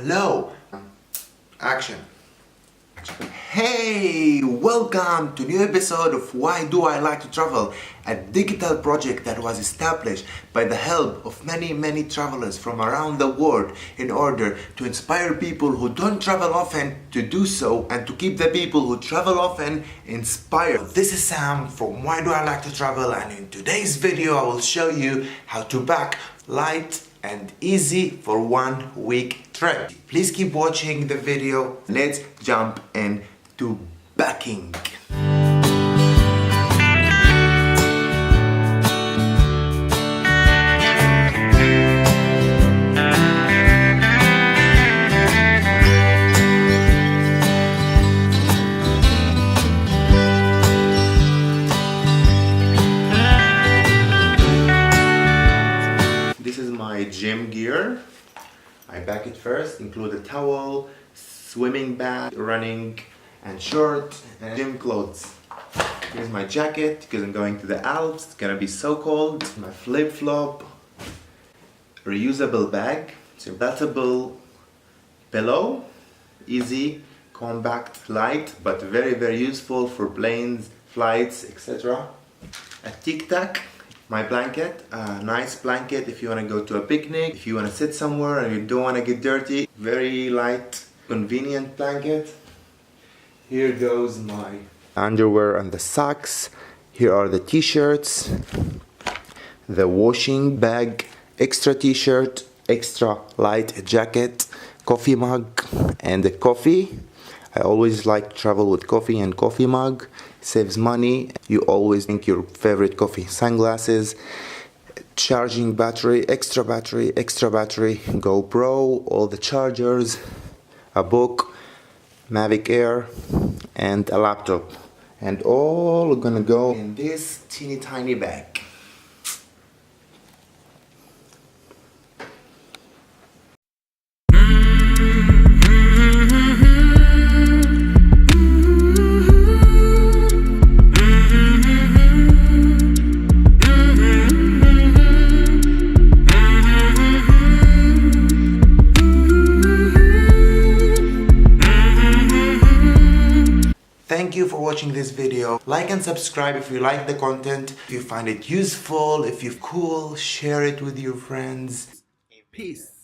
Hello. Action. Hey, welcome to a new episode of Why Do I Like to Travel, a digital project that was established by the help of many travelers from around the world in order to inspire people who don't travel often to do so and to keep the people who travel often inspired. This is Sam from Why Do I Like to Travel, and in today's video I will show you how to pack light and easy for 1 week trip. Please keep watching the video. Let's jump into packing. My gym gear. I pack it first, include a towel, swimming bag, running and short, and gym clothes. Here's my jacket because I'm going to the Alps, it's gonna be so cold. My flip-flop, reusable bag, inflatable pillow, easy, compact, light, but very useful for planes, flights, etc. A Tic Tac. My blanket, a nice blanket if you want to go to a picnic, if you want to sit somewhere and you don't want to get dirty. Very light, convenient blanket. Here goes my underwear and the socks. Here are the t-shirts, the washing bag, extra t-shirt, extra light jacket, coffee mug, and the coffee. I always like to travel with coffee and coffee mug. Saves money. You always drink your favorite coffee. Sunglasses, charging battery, extra battery, GoPro, all the chargers, a book, Mavick Air, and a laptop. And all gonna go in this teeny tiny bag. Thank you for watching this video. Like and subscribe if you like the content, if you find it useful, if you're cool, share it with your friends. Peace.